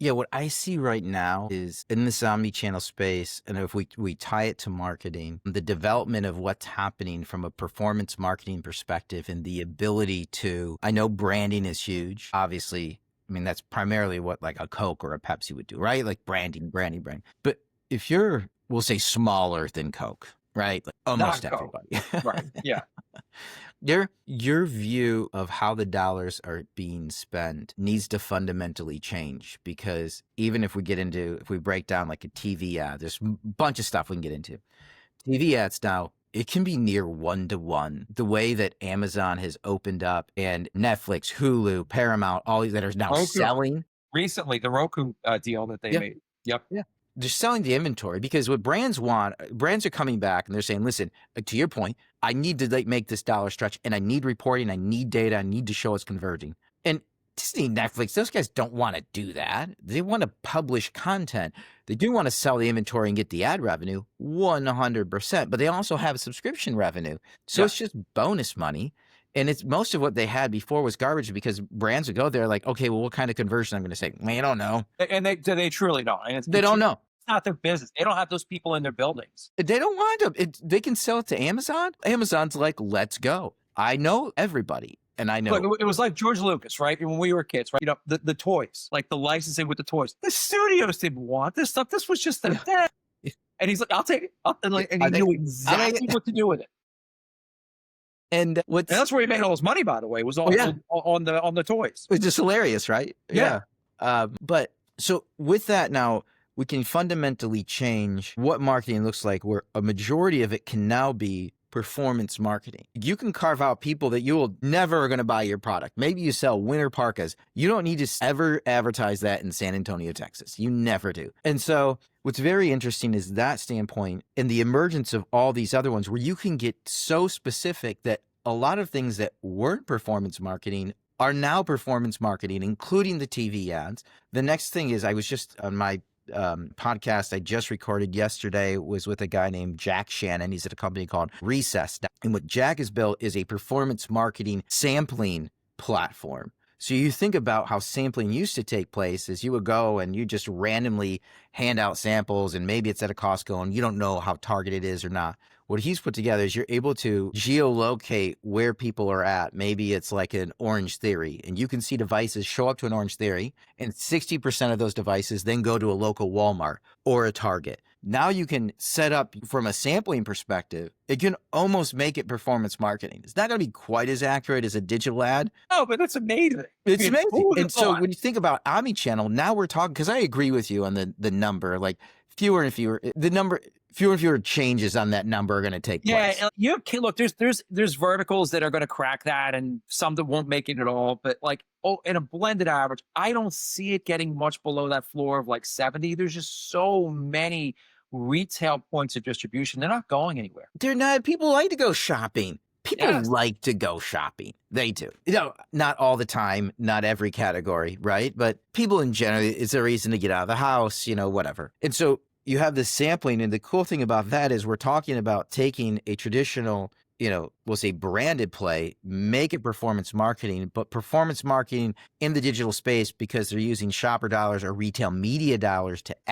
Yeah, what I see right now is in this omni-channel space, and if we tie it to marketing, the development of what's happening from a performance marketing perspective and the ability to, I know branding is huge. Obviously, I mean, that's primarily what like a Coke or a Pepsi would do, right? Like branding. But if you're, we'll say smaller than Coke, right? Like almost Not go. everybody. Right. Yeah. Your view of how the dollars are being spent needs to fundamentally change, because even if we break down like a TV ad, there's a bunch of stuff we can get into. TV ads now, it can be near 1-to-1. The way that Amazon has opened up and Netflix, Hulu, Paramount, all these that are now Roku selling. recently, the Roku deal that they Yeah. made. Yep. Yeah. They're selling the inventory, because what brands want, brands are coming back and they're saying, listen, to your point, I need to like make this dollar stretch, and I need reporting, I need data, I need to show it's converging. And Disney, Netflix, those guys don't want to do that. They want to publish content. They do want to sell the inventory and get the ad revenue 100%, but they also have subscription revenue. So Yeah. it's just bonus money. And it's most of what they had before was garbage, because brands would go there like, okay, well, what kind of conversion I'm going to say? I don't know. And they truly don't. And They don't know. It's not their business. They don't have those people in their buildings. They don't want them. They can sell it to Amazon. Amazon's like, let's go. I know everybody. And I know. Look, it was like George Lucas, right? When we were kids, right? You know, the toys, like the licensing with the toys. The studios didn't want this stuff. This was just a and he's like, I'll take it. And he knew exactly what to do with it. And that's where he made all his money, by the way, was on the toys. It's just hilarious, right? Yeah. But so with that now, we can fundamentally change what marketing looks like, where a majority of it can now be performance marketing. You can carve out people that you will never are going to buy your product. Maybe you sell winter parkas. You don't need to ever advertise that in San Antonio, Texas. You never do. And so what's very interesting is that standpoint and the emergence of all these other ones where you can get so specific that a lot of things that weren't performance marketing are now performance marketing, including the TV ads. The next thing is, I was just on my podcast I just recorded yesterday was with a guy named Jack Shannon. He's at a company called Recess. And what Jack has built is a performance marketing sampling platform. So you think about how sampling used to take place is you would go and you just randomly hand out samples, and maybe it's at a Costco and you don't know how targeted it is or not. What he's put together is you're able to geolocate where people are at. Maybe it's like an Orange Theory, and you can see devices show up to an Orange Theory, and 60% of those devices then go to a local Walmart or a Target. Now you can set up from a sampling perspective, it can almost make it performance marketing. It's not going to be quite as accurate as a digital ad. Oh, but that's amazing. It's amazing. And so when you think about omnichannel, now we're talking, because I agree with you on the number, like fewer and fewer changes on that number are going to take place. Yeah, look, there's verticals that are going to crack that, and some that won't make it at all. But like, in a blended average, I don't see it getting much below that floor of like 70. There's just so many retail points of distribution. They're not going anywhere. They're not. People like to go shopping. People like to go shopping. They do. You know, not all the time, not every category, right? But people in general, it's a reason to get out of the house, you know, whatever. And so you have this sampling. And the cool thing about that is we're talking about taking a traditional, you know, we'll say branded play, make it performance marketing, but performance marketing in the digital space, because they're using shopper dollars or retail media dollars to